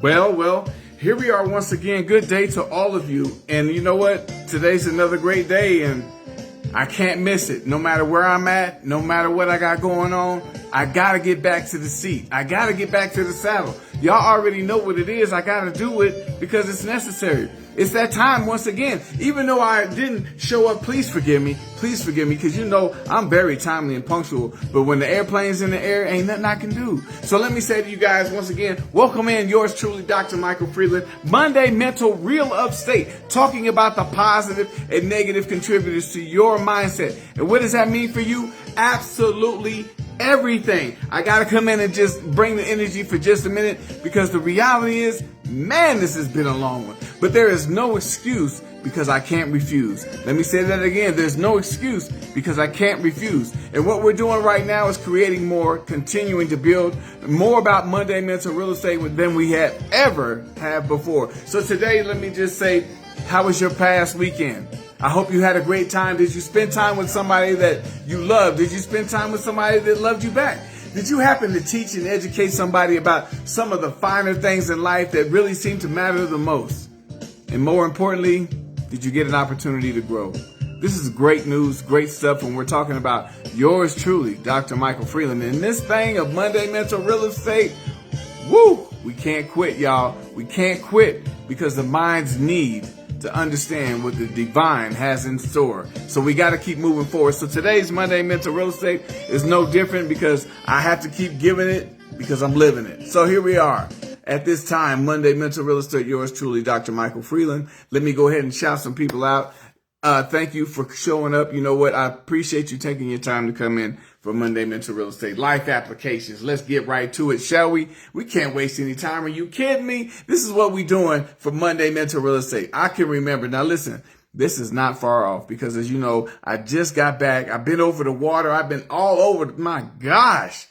Well, here we are once again. Good day to all of you. And you know what? Today's another great day and I can't miss it. No matter where I'm at, no matter what I got going on, I gotta get back to the seat. I gotta get back to the saddle. Y'all already know what it is. I gotta do it because it's necessary. It's that time once again. Even though I didn't show up, please forgive me. Please forgive me because you know I'm very timely and punctual. But when the airplane's in the air, ain't nothing I can do. So let me say to you guys once again, welcome in yours truly, Dr. Michael Freeland. Monday Mental Real Upstate, talking about the positive and negative contributors to your mindset. And what does that mean for you? Absolutely everything. I gotta come in and just bring the energy for just a minute because the reality is, man, this has been a long one. But there is no excuse because I can't refuse. Let me say that again. There's no excuse because I can't refuse. And what we're doing right now is creating more, continuing to build more about Monday Mental Real Estate than we have ever had before. So today, let me just say, how was your past weekend? I hope you had a great time. Did you spend time with somebody that you loved? Did you spend time with somebody that loved you back? Did you happen to teach and educate somebody about some of the finer things in life that really seem to matter the most? And more importantly, did you get an opportunity to grow? This is great news, great stuff when we're talking about yours truly, Dr. Michael Freeland. And this thing of Monday Mental Real Estate, woo, we can't quit, y'all. We can't quit because the mind's need to understand what the divine has in store. So we got to keep moving forward. So today's Monday Mental Real Estate is no different because I have to keep giving it because I'm living it. So here we are. At this time, Monday Mental Real Estate, yours truly, Dr. Michael Freeland. Let me go ahead and shout some people out. Thank you for showing up. You know what? I appreciate you taking your time to come in for Monday Mental Real Estate. Life applications. Let's get right to it, shall we? We can't waste any time. Are you kidding me? This is what we're doing for Monday Mental Real Estate. I can remember. Now listen, this is not far off because as you know, I just got back. I've been over the water. I've been all over. My gosh.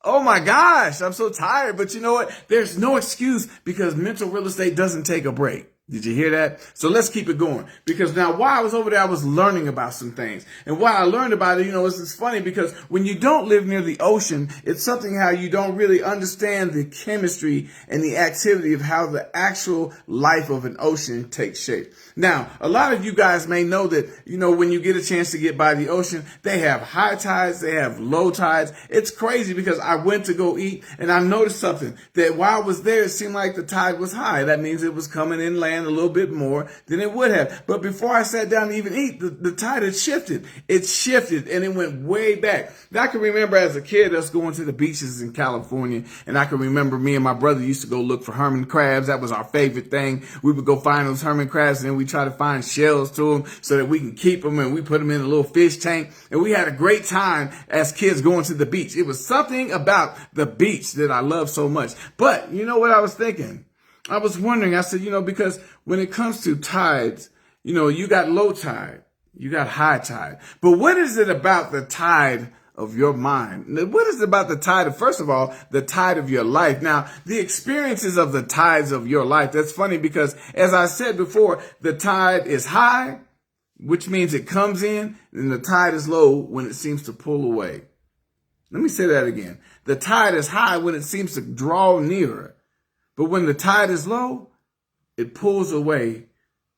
Oh my gosh. I'm so tired. But you know what? There's no excuse because mental real estate doesn't take a break. Did you hear that? So let's keep it going. Because now while I was over there, I was learning about some things. And while I learned about it, you know, it's funny because when you don't live near the ocean, it's something how you don't really understand the chemistry and the activity of how the actual life of an ocean takes shape. Now, a lot of you guys may know that, you know, when you get a chance to get by the ocean, they have high tides, they have low tides. It's crazy because I went to go eat and I noticed something that while I was there, it seemed like the tide was high. That means it was coming in land a little bit more than it would have. But before I sat down to even eat, the tide had shifted. It shifted and it went way back. Now, I can remember as a kid us going to the beaches in California, and I can remember me and my brother used to go look for hermit crabs. That was our favorite thing. We would go find those hermit crabs and then we try to find shells to them so that we can keep them, and we put them in a little fish tank. And we had a great time as kids going to the beach. It was something about the beach that I love so much. But you know what I was thinking? I was wondering, I said, you know, because when it comes to tides, you know, you got low tide, you got high tide. But what is it about the tide of your mind? What is it about the tide of, first of all, the tide of your life? Now, the experiences of the tides of your life, that's funny because as I said before, the tide is high, which means it comes in, and the tide is low when it seems to pull away. Let me say that again. The tide is high when it seems to draw nearer. But when the tide is low, it pulls away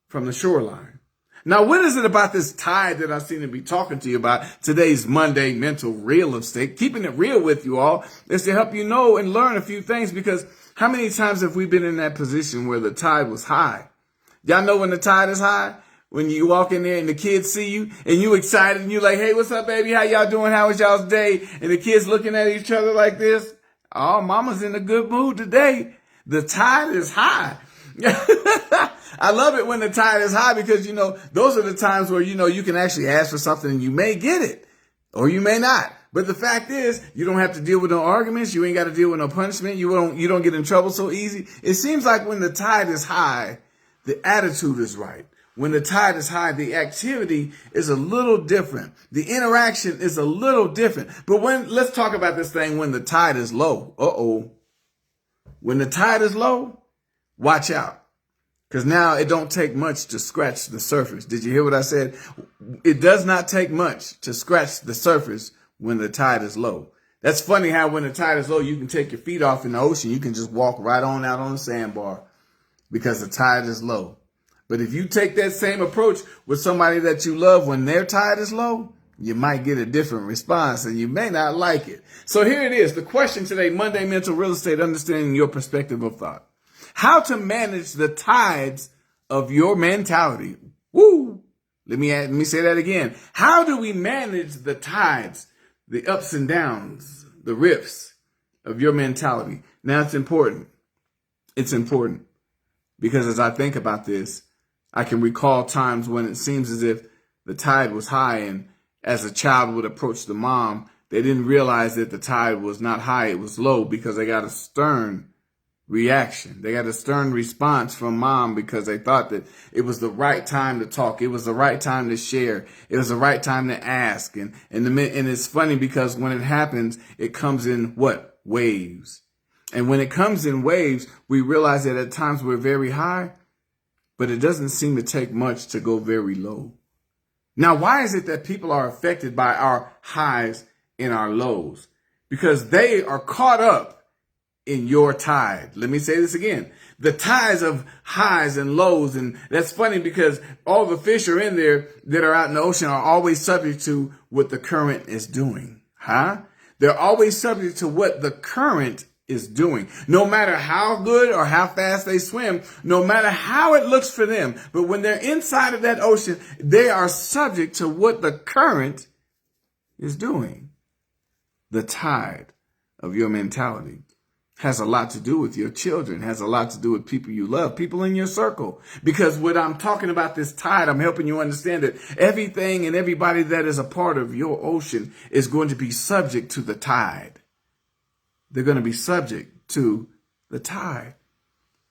from the shoreline. Now, what is it about this tide that I seem to be talking to you about today's Monday Mental Real Estate? Keeping it real with you all is to help you know and learn a few things, because how many times have we been in that position where the tide was high? Y'all know when the tide is high? When you walk in there and the kids see you and you excited and you like, hey, what's up, baby? How y'all doing? How was y'all's day? And the kids looking at each other like this. Oh, mama's in a good mood today. The tide is high. I love it when the tide is high because, you know, those are the times where, you know, you can actually ask for something and you may get it or you may not. But the fact is, you don't have to deal with no arguments. You ain't got to deal with no punishment. You don't get in trouble so easy. It seems like when the tide is high, the attitude is right. When the tide is high, the activity is a little different. The interaction is a little different. But let's talk about this thing when the tide is low. Uh-oh. When the tide is low, watch out. Because now it don't take much to scratch the surface. Did you hear what I said? It does not take much to scratch the surface when the tide is low. That's funny how when the tide is low, you can take your feet off in the ocean. You can just walk right on out on the sandbar because the tide is low. But if you take that same approach with somebody that you love when their tide is low, you might get a different response and you may not like it. So here it is. The question today, Monday Mental Real Estate, understanding your perspective of thought. How to manage the tides of your mentality. Woo! Let me say that again. How do we manage the tides, the ups and downs, the rifts of your mentality? Now it's important. It's important because as I think about this, I can recall times when it seems as if the tide was high, and as a child would approach the mom, they didn't realize that the tide was not high, it was low, because they got a stern reaction. They got a stern response from mom because they thought that it was the right time to talk. It was the right time to share. It was the right time to ask. And it's funny because when it happens, it comes in what? Waves. And when it comes in waves, we realize that at times we're very high, but it doesn't seem to take much to go very low. Now, why is it that people are affected by our highs and our lows? Because they are caught up in your tide. Let me say this again. The tides of highs and lows. And that's funny because all the fish are in there that are out in the ocean are always subject to what the current is doing. They're always subject to what the current is doing. No matter how good or how fast they swim, no matter how it looks for them. But when they're inside of that ocean, they are subject to what the current is doing. The tide of your mentality has a lot to do with your children, has a lot to do with people you love, people in your circle. Because when I'm talking about this tide, I'm helping you understand that everything and everybody that is a part of your ocean is going to be subject to the tide. They're going to be subject to the tide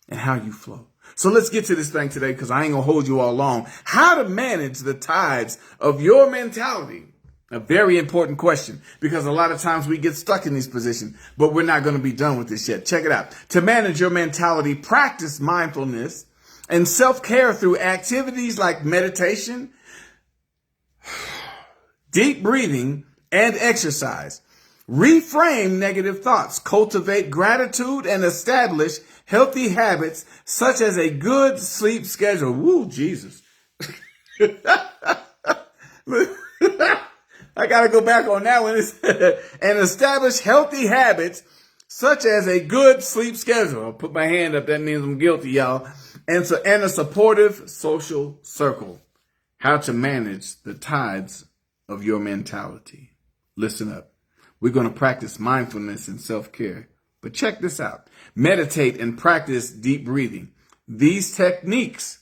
and how you flow. So let's get to this thing today because I ain't going to hold you all long. How to manage the tides of your mentality. A very important question because a lot of times we get stuck in these positions, but we're not going to be done with this yet. Check it out. To manage your mentality, practice mindfulness and self-care through activities like meditation, deep breathing, and exercise. Reframe negative thoughts, cultivate gratitude, and establish healthy habits such as a good sleep schedule. Woo, Jesus. I got to go back on that one. And establish healthy habits such as a good sleep schedule. I'll put my hand up. That means I'm guilty, y'all. And a supportive social circle. How to manage the tides of your mentality. Listen up. We're going to practice mindfulness and self-care. But check this out. Meditate and practice deep breathing. These techniques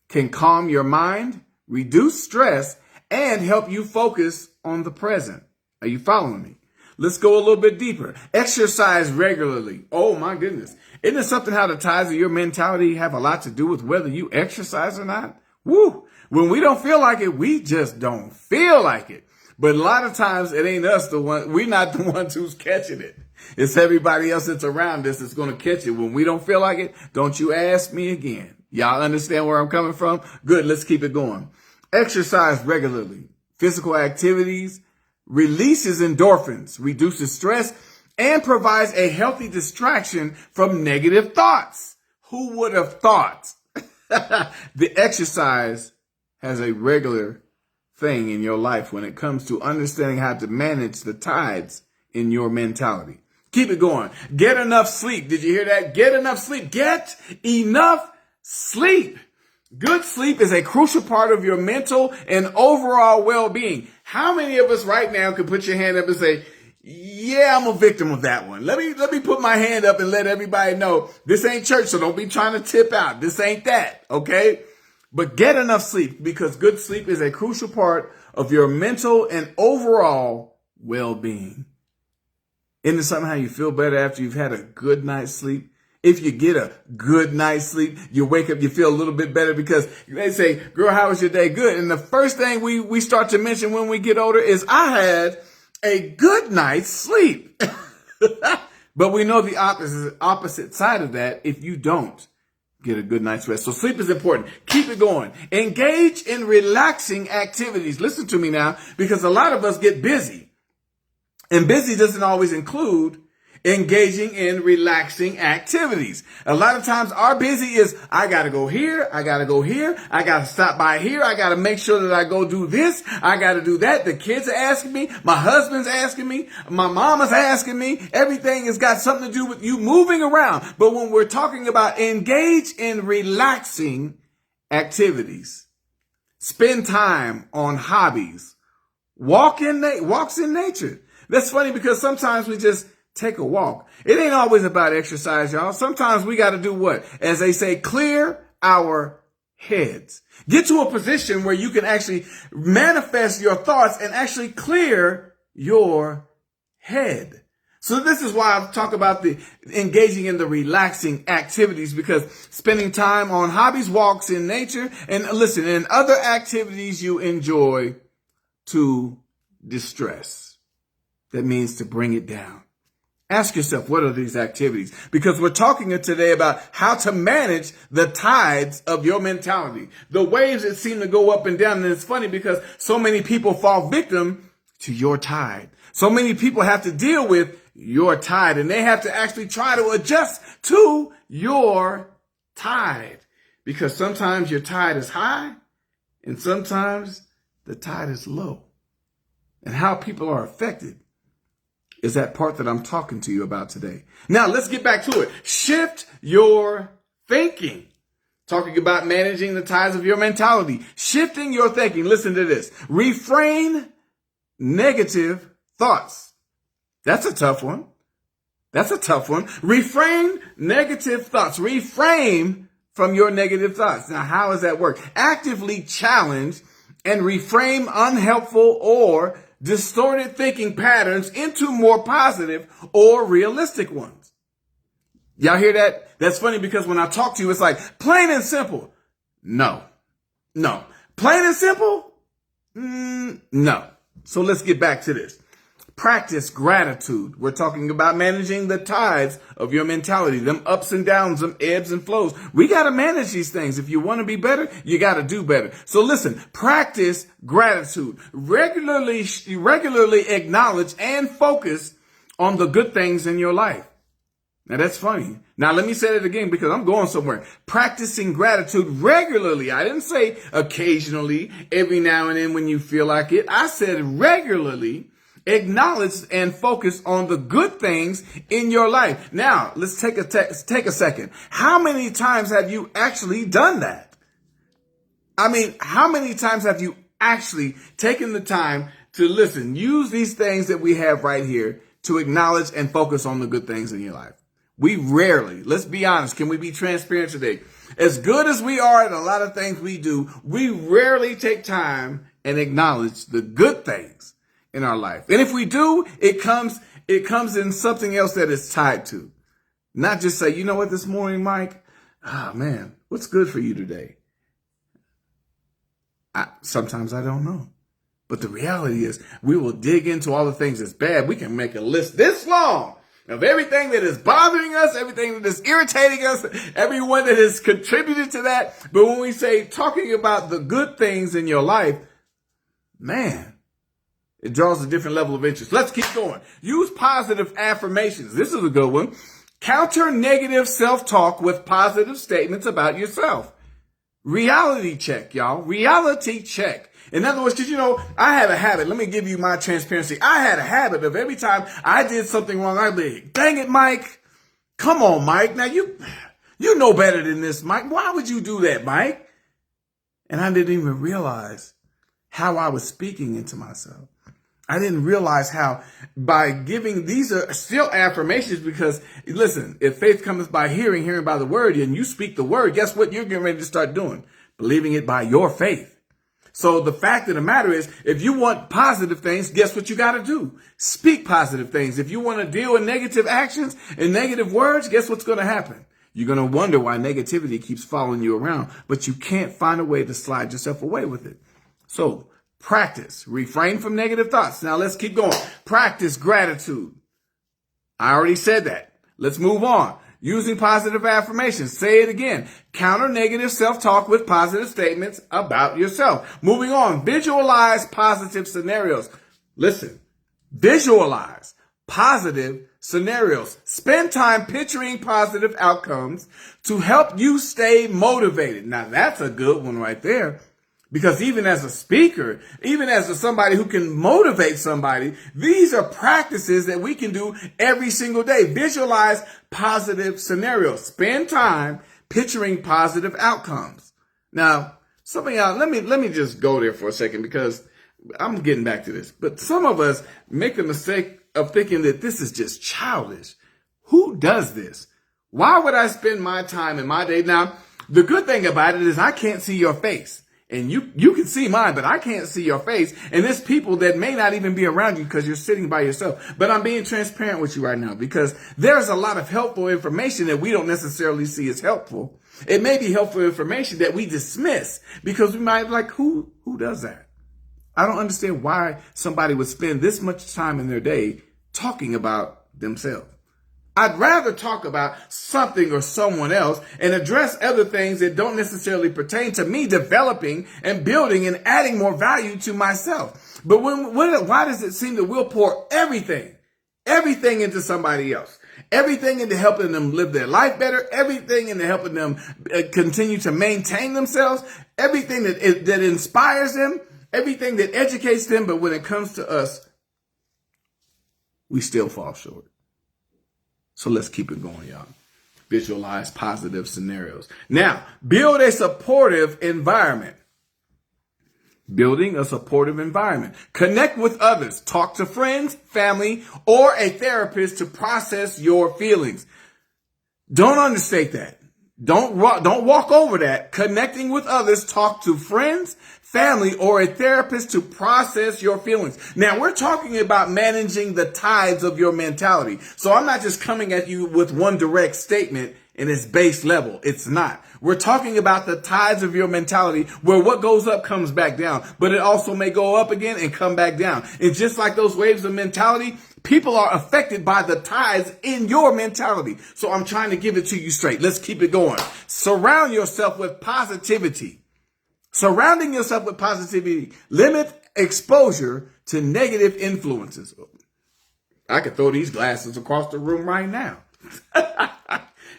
can calm your mind, reduce stress, and help you focus on the present. Are you following me? Let's go a little bit deeper. Exercise regularly. Oh my goodness. Isn't it something how the tides of your mentality have a lot to do with whether you exercise or not? Woo! When we don't feel like it, we just don't feel like it. But a lot of times it ain't us we're not the ones who's catching it. It's everybody else that's around us that's going to catch it. When we don't feel like it, don't you ask me again. Y'all understand where I'm coming from? Good, let's keep it going. Exercise regularly. Physical activities releases endorphins, reduces stress, and provides a healthy distraction from negative thoughts. Who would have thought? The exercise has a regular thing in your life when it comes to understanding how to manage the tides in your mentality. Keep it going. Get enough sleep. Did you hear that? Get enough sleep. Get enough sleep. Good sleep is a crucial part of your mental and overall well-being. How many of us right now can put your hand up and say, yeah, I'm a victim of that one. Let me put my hand up and let everybody know this ain't church, so don't be trying to tip out. This ain't that, okay? But get enough sleep because good sleep is a crucial part of your mental and overall well-being. Isn't it something how you feel better after you've had a good night's sleep? If you get a good night's sleep, you wake up, you feel a little bit better because they say, girl, how was your day? Good. And the first thing we start to mention when we get older is I had a good night's sleep. But we know the opposite side of that if you don't get a good night's rest. So sleep is important. Keep it going. Engage in relaxing activities. Listen to me now, because a lot of us get busy. And busy doesn't always include engaging in relaxing activities. A lot of times our busy is, I gotta go here, I gotta go here, I gotta stop by here, I gotta make sure that I go do this, I gotta do that. The kids are asking me, my husband's asking me, my mama's asking me. Everything has got something to do with you moving around. But when we're talking about engage in relaxing activities, spend time on hobbies, walks in nature. That's funny because sometimes we just take a walk. It ain't always about exercise, y'all. Sometimes we got to do what? As they say, clear our heads. Get to a position where you can actually manifest your thoughts and actually clear your head. So this is why I talk about the engaging in the relaxing activities, because spending time on hobbies, walks in nature, and listen, and other activities you enjoy to distress. That means to bring it down. Ask yourself, what are these activities? Because we're talking today about how to manage the tides of your mentality, the waves that seem to go up and down. And it's funny because so many people fall victim to your tide. So many people have to deal with your tide, and they have to actually try to adjust to your tide, because sometimes your tide is high and sometimes the tide is low. And how people are affected is that part that I'm talking to you about today. Now, let's get back to it. Shift your thinking. Talking about managing the tides of your mentality. Shifting your thinking. Listen to this. Refrain negative thoughts. That's a tough one. That's a tough one. Refrain negative thoughts. Refrain from your negative thoughts. Now, how does that work? Actively challenge and reframe unhelpful or distorted thinking patterns into more positive or realistic ones. Y'all hear that? That's funny because when I talk to you, it's like plain and simple. No. Plain and simple? No. So let's get back to this. Practice gratitude. We're talking about managing the tides of your mentality, them ups and downs, them ebbs and flows. We got to manage these things. If you want to be better, you got to do better. So listen, practice gratitude. Regularly acknowledge and focus on the good things in your life. Now that's funny. Now let me say it again because I'm going somewhere. Practicing gratitude regularly. I didn't say occasionally, every now and then when you feel like it. I said regularly. Acknowledge and focus on the good things in your life. Now, let's take a second. How many times have you actually done that? I mean, how many times have you actually taken the time to listen, use these things that we have right here to acknowledge and focus on the good things in your life? We rarely, let's be honest, can we be transparent today? As good as we are at a lot of things we do, we rarely take time and acknowledge the good things in our life. And if we do, it comes in something else that it's tied to. Not just say, you know what, this morning, Mike, man, what's good for you today? Sometimes I don't know. But the reality is we will dig into all the things that's bad. We can make a list this long of everything that is bothering us, everything that is irritating us, everyone that has contributed to that. But when we say talking about the good things in your life, man, it draws a different level of interest. Let's keep going. Use positive affirmations. This is a good one. Counter negative self-talk with positive statements about yourself. Reality check, y'all. Reality check. In other words, because, you know, I had a habit. Let me give you my transparency. I had a habit of every time I did something wrong, I'd be, dang it, Mike. Come on, Mike. Now, you know better than this, Mike. Why would you do that, Mike? And I didn't even realize how I was speaking into myself. I didn't realize how by giving, these are still affirmations because, listen, if faith comes by hearing, hearing by the word, and you speak the word, guess what you're getting ready to start doing? Believing it by your faith. So the fact of the matter is, if you want positive things, guess what you got to do? Speak positive things. If you want to deal with negative actions and negative words, guess what's going to happen? You're going to wonder why negativity keeps following you around, but you can't find a way to slide yourself away with it. So, practice. Refrain from negative thoughts. Now let's keep going. Practice gratitude. I already said that. Let's move on. Using positive affirmations. Say it again. Counter negative self-talk with positive statements about yourself. Moving on. Visualize positive scenarios. Listen, Visualize positive scenarios. Spend time picturing positive outcomes to help you stay motivated. Now that's a good one right there. Because even as a speaker, even as somebody who can motivate somebody, these are practices that we can do every single day. Visualize positive scenarios. Spend time picturing positive outcomes. Now, something else, let me just go there for a second because I'm getting back to this. But some of us make the mistake of thinking that this is just childish. Who does this? Why would I spend my time in my day? Now, the good thing about it is I can't see your face. And you can see mine, but I can't see your face. And there's people that may not even be around you because you're sitting by yourself. But I'm being transparent with you right now because there's a lot of helpful information that we don't necessarily see as helpful. It may be helpful information that we dismiss because we might be like, who does that? I don't understand why somebody would spend this much time in their day talking about themselves. I'd rather talk about something or someone else and address other things that don't necessarily pertain to me developing and building and adding more value to myself. But why does it seem that we'll pour everything into somebody else? Everything into helping them live their life better, everything into helping them continue to maintain themselves, everything that inspires them, everything that educates them. But when it comes to us, we still fall short. So let's keep it going, y'all. Visualize positive scenarios. Now, build a supportive environment. Building a supportive environment. Connect with others. Talk to friends, family, or a therapist to process your feelings. Don't understate that. Don't walk over that. Connecting with others, talk to friends, family, or a therapist to process your feelings. Now, we're talking about managing the tides of your mentality. So I'm not just coming at you with one direct statement in its base level. It's not. We're talking about the tides of your mentality where what goes up comes back down, but it also may go up again and come back down. And just like those waves of mentality, people are affected by the tides in your mentality. So I'm trying to give it to you straight. Let's keep it going. Surround yourself with positivity. Surrounding yourself with positivity. Limit exposure to negative influences. I could throw these glasses across the room right now.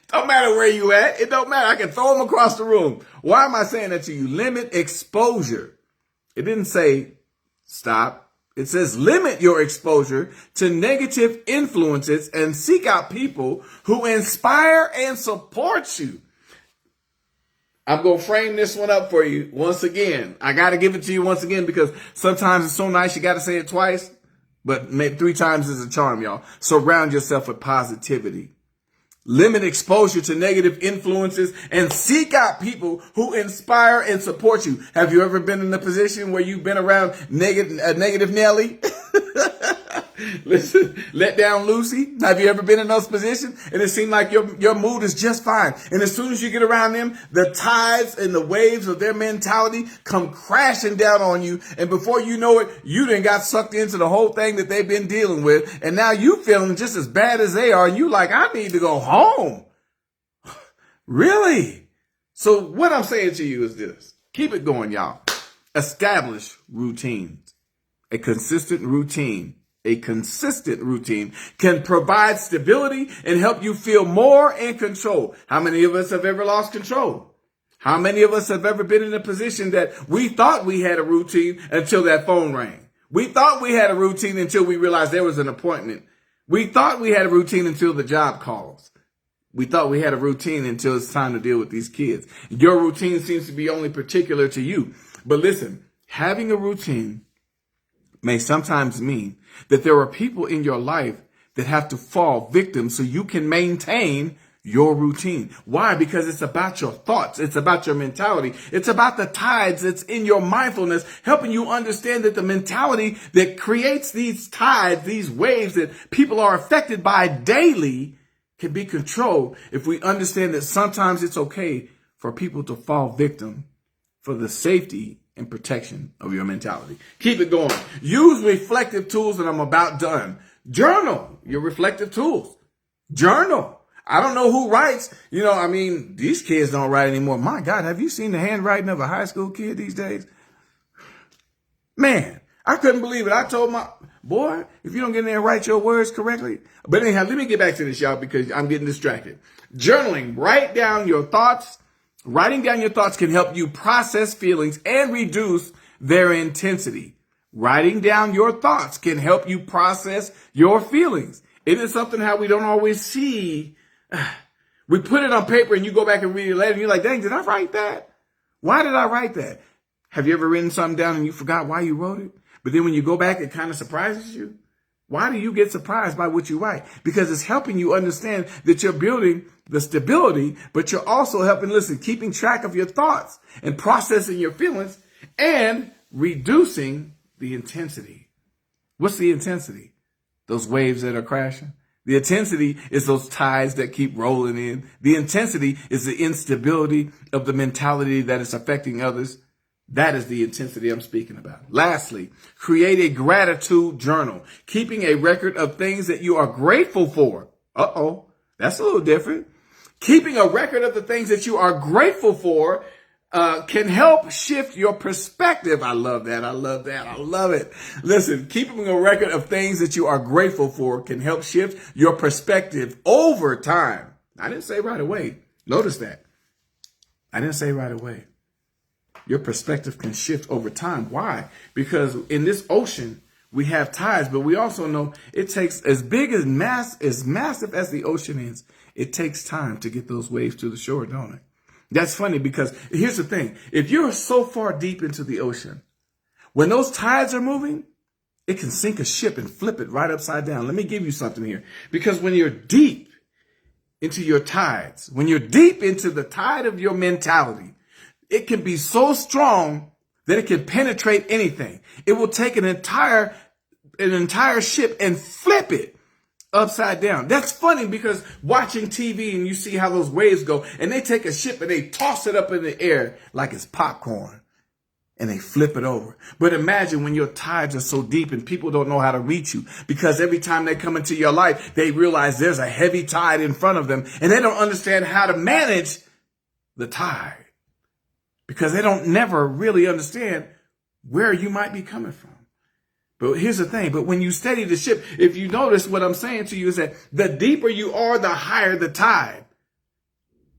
Don't matter where you at. It don't matter. I can throw them across the room. Why am I saying that to you? Limit exposure. It didn't say stop. It says limit your exposure to negative influences and seek out people who inspire and support you. I'm going to frame this one up for you once again. I got to give it to you once again because sometimes it's so nice you got to say it twice, but maybe 3 times is a charm, y'all. Surround yourself with positivity. Limit exposure to negative influences and seek out people who inspire and support you. Have you ever been in a position where you've been around negative Nelly? Listen, let down Lucy. Have you ever been in those positions? And it seemed like your mood is just fine. And as soon as you get around them, the tides and the waves of their mentality come crashing down on you. And before you know it, you done got sucked into the whole thing that they've been dealing with. And now you feeling just as bad as they are. And you like, I need to go home. Really? So what I'm saying to you is this. Keep it going, y'all. Establish routines. A consistent routine can provide stability and help you feel more in control. How many of us have ever lost control? How many of us have ever been in a position that we thought we had a routine until that phone rang? We thought we had a routine until we realized there was an appointment. We thought we had a routine until the job calls. We thought we had a routine until it's time to deal with these kids. Your routine seems to be only particular to you. But listen, having a routine may sometimes mean that there are people in your life that have to fall victim so you can maintain your routine. Why? Because it's about your thoughts. It's about your mentality. It's about the tides that's in your mindfulness, helping you understand that the mentality that creates these tides, these waves that people are affected by daily can be controlled if we understand that sometimes it's okay for people to fall victim for the safety and protection of your mentality. Keep it going. Use reflective tools, and I'm about done. Journal your reflective tools. Journal. I don't know who writes. These kids don't write anymore. My God, have you seen the handwriting of a high school kid these days? Man, I couldn't believe it. I told Boy, if you don't get in there and write your words correctly. But anyhow, let me get back to this, y'all, because I'm getting distracted. Journaling, write down your thoughts. Writing down your thoughts can help you process feelings and reduce their intensity. Writing down your thoughts can help you process your feelings. It is something how we don't always see. We put it on paper and you go back and read it later and you're like, dang, did I write that? Why did I write that? Have you ever written something down and you forgot why you wrote it? But then when you go back, it kind of surprises you. Why do you get surprised by what you write? Because it's helping you understand that you're building the stability, but you're also helping, keeping track of your thoughts and processing your feelings and reducing the intensity. What's the intensity? Those waves that are crashing. The intensity is those tides that keep rolling in. The intensity is the instability of the mentality that is affecting others. That is the intensity I'm speaking about. Lastly, create a gratitude journal, keeping a record of things that you are grateful for. That's a little different. Keeping a record of the things that you are grateful for can help shift your perspective. I love that. I love it. Listen, keeping a record of things that you are grateful for can help shift your perspective over time. I didn't say right away. Notice that. I didn't say right away. Your perspective can shift over time. Why? Because in this ocean, we have tides, but we also know it takes as massive as the ocean is. It takes time to get those waves to the shore, don't it? That's funny because here's the thing. If you're so far deep into the ocean, when those tides are moving, it can sink a ship and flip it right upside down. Let me give you something here. Because when you're deep into your tides, when you're deep into the tide of your mentality, it can be so strong that it can penetrate anything. It will take an entire ship and flip it upside down. That's funny because watching TV and you see how those waves go and they take a ship and they toss it up in the air like it's popcorn and they flip it over. But imagine when your tides are so deep and people don't know how to reach you because every time they come into your life, they realize there's a heavy tide in front of them and they don't understand how to manage the tide. Because they don't never really understand where you might be coming from. But here's the thing. But when you steady the ship, if you notice what I'm saying to you is that the deeper you are, the higher the tide.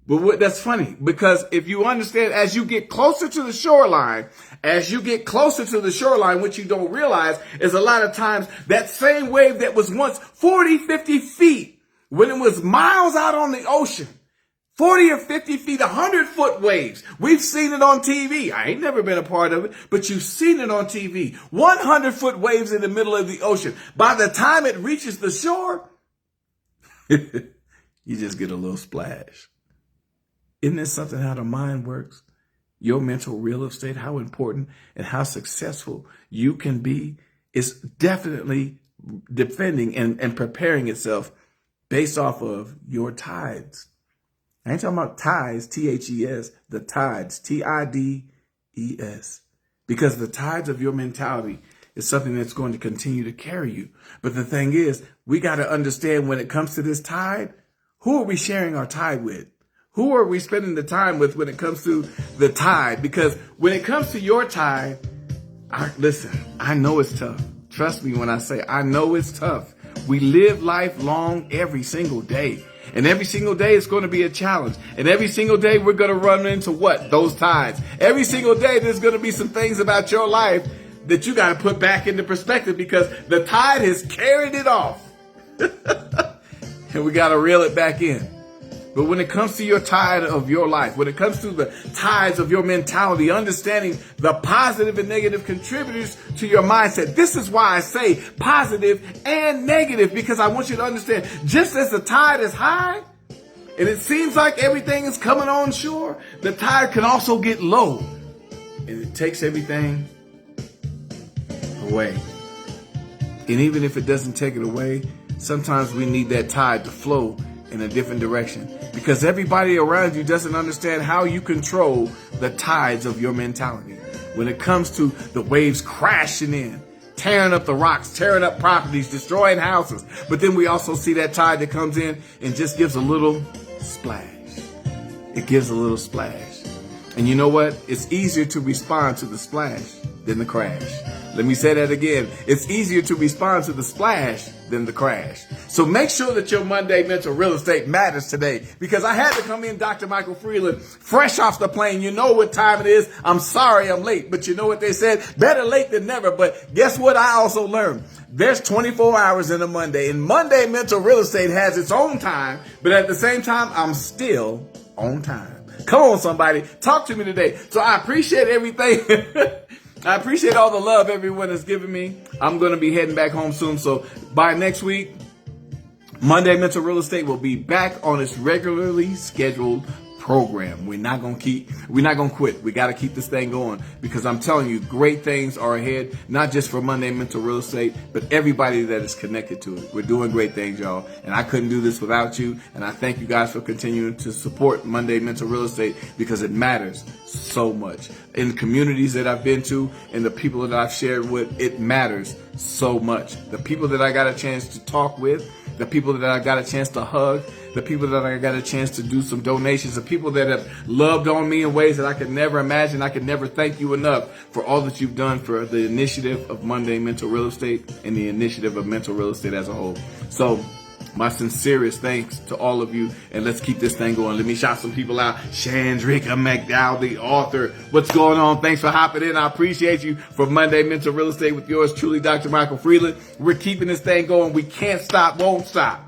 But that's funny because if you understand, as you get closer to the shoreline, what you don't realize is a lot of times that same wave that was once 40, 50 feet, when it was miles out on the ocean, 40 or 50 feet, 100-foot waves. We've seen it on TV. I ain't never been a part of it, but you've seen it on TV. 100-foot waves in the middle of the ocean. By the time it reaches the shore, you just get a little splash. Isn't this something how the mind works? Your mental real estate, how important and how successful you can be is definitely defending and preparing itself based off of your tides. I ain't talking about tides, T-H-E-S, the tides, T-I-D-E-S. Because the tides of your mentality is something that's going to continue to carry you. But the thing is, we got to understand when it comes to this tide, who are we sharing our tide with? Who are we spending the time with when it comes to the tide? Because when it comes to your tide, I know it's tough. Trust me when I say I know it's tough. We live life long every single day. And every single day it's going to be a challenge. And every single day we're going to run into what? Those tides. Every single day there's going to be some things about your life that you got to put back into perspective because the tide has carried it off. And we got to reel it back in. But when it comes to your tide of your life, when it comes to the tides of your mentality, understanding the positive and negative contributors to your mindset. This is why I say positive and negative, because I want you to understand, just as the tide is high and it seems like everything is coming on shore, the tide can also get low and it takes everything away. And even if it doesn't take it away, sometimes we need that tide to flow in a different direction because everybody around you doesn't understand how you control the tides of your mentality. When it comes to the waves crashing in, tearing up the rocks, tearing up properties, destroying houses. But then we also see that tide that comes in and just gives a little splash. It gives a little splash. And you know what? It's easier to respond to the splash than the crash. Let me say that again. It's easier to respond to the splash than the crash. So make sure that your Monday Mental Real Estate matters today, because I had to come in, Dr. Michael Freeland, fresh off the plane. You know what time it is. I'm sorry I'm late, but you know what they said? Better late than never. But guess what I also learned? There's 24 hours in a Monday, and Monday Mental Real Estate has its own time, but at the same time, I'm still on time. Come on, somebody. Talk to me today. So I appreciate everything. I appreciate all the love everyone has given me. I'm going to be heading back home soon. So by next week, Monday Mental Real Estate will be back on its regularly scheduled program. We're not going to quit. We got to keep this thing going, because I'm telling you, great things are ahead, not just for Monday Mental Real Estate, but everybody that is connected to it. We're doing great things, y'all. And I couldn't do this without you. And I thank you guys for continuing to support Monday Mental Real Estate, because it matters so much. In communities that I've been to and the people that I've shared with, it matters so much. The people that I got a chance to talk with, the people that I got a chance to hug, the people that I got a chance to do some donations, the people that have loved on me in ways that I could never imagine. I could never thank you enough for all that you've done for the initiative of Monday Mental Real Estate and the initiative of mental real estate as a whole. So my sincerest thanks to all of you, and let's keep this thing going. Let me shout some people out. Chandrika McDowell, the author. What's going on? Thanks for hopping in. I appreciate you. For Monday Mental Real Estate with yours truly, Dr. Michael Freeland. We're keeping this thing going. We can't stop, won't stop.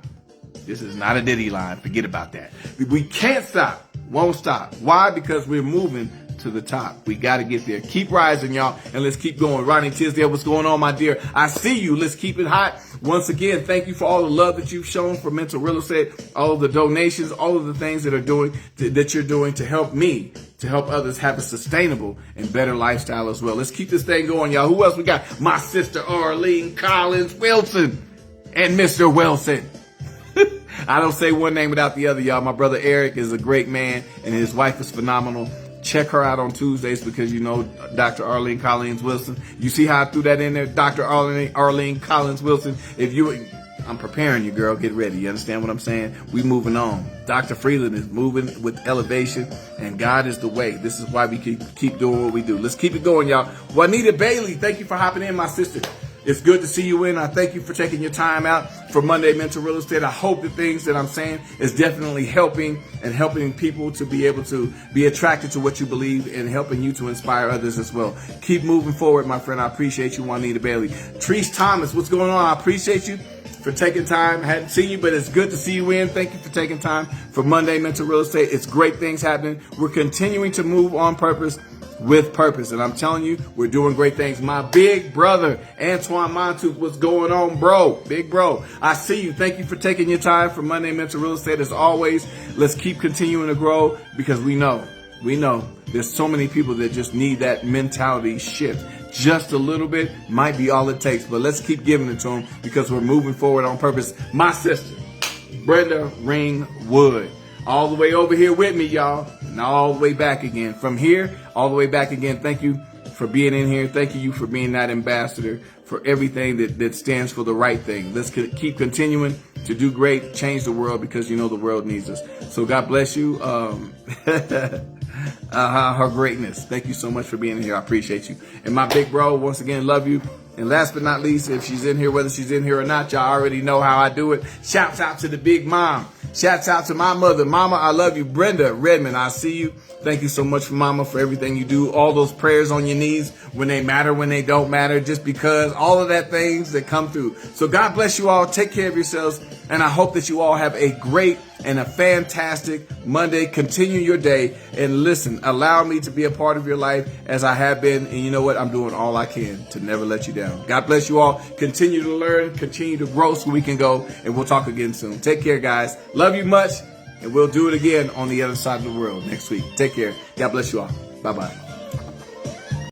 This is not a Diddy line. Forget about that. We can't stop, won't stop. Why? Because we're moving to the top. We got to get there. Keep rising, y'all, and let's keep going. Ronnie Tisdale, what's going on, my dear? I see you. Let's keep it hot. Once again, thank you for all the love that you've shown for mental real estate, all of the donations, all of the things that you're doing to help me, to help others have a sustainable and better lifestyle as well. Let's keep this thing going, y'all. Who else we got? My sister Arlene Collins Wilson and Mr. Wilson. I don't say one name without the other, y'all. My brother Eric is a great man, and his wife is phenomenal. Check her out on Tuesdays, because you know Dr. Arlene Collins Wilson. You see how I threw that in there? Dr. Arlene Collins Wilson. I'm preparing you, girl. Get ready. You understand what I'm saying? We moving on. Dr. Freeland is moving with elevation, and God is the way. This is why we keep doing what we do. Let's keep it going, y'all. Juanita Bailey, thank you for hopping in, my sister. It's good to see you in. I thank you for taking your time out for Monday Mental Real Estate. I hope the things that I'm saying is definitely helping people to be able to be attracted to what you believe, and helping you to inspire others as well. Keep moving forward, my friend. I appreciate you, Juanita Bailey. Treese Thomas, what's going on? I appreciate you for taking time. I hadn't seen you, but it's good to see you in. Thank you for taking time for Monday Mental Real Estate. It's great things happening. We're continuing to move on purpose, with purpose. And I'm telling you, we're doing great things. My big brother, Antoine Montouk, what's going on, bro? Big bro, I see you. Thank you for taking your time for Monday Mental Real Estate. As always, let's keep continuing to grow, because we know there's so many people that just need that mentality shift. Just a little bit might be all it takes, but let's keep giving it to them, because we're moving forward on purpose. My sister, Brenda Ringwood, all the way over here with me, y'all, and all the way back again. From here, all the way back again. Thank you for being in here. Thank you for being that ambassador for everything that stands for the right thing. Let's keep continuing to do great, change the world, because you know the world needs us. So God bless you. Her greatness. Thank you so much for being here. I appreciate you. And my big bro, once again, love you. And last but not least, if she's in here, whether she's in here or not, y'all already know how I do it. Shouts out to the big mom. Shouts out to my mother. Mama, I love you. Brenda Redmond, I see you. Thank you so much, for Mama, for everything you do. All those prayers on your knees when they matter, when they don't matter, just because, all of that things that come through. So God bless you all. Take care of yourselves. And I hope that you all have a great and a fantastic Monday. Continue your day, and listen, allow me to be a part of your life as I have been. And you know what? I'm doing all I can to never let you down. God bless you all. Continue to learn, continue to grow so we can go, and we'll talk again soon. Take care, guys. Love you much, and we'll do it again on the other side of the world next week. Take care. God bless you all. Bye-bye.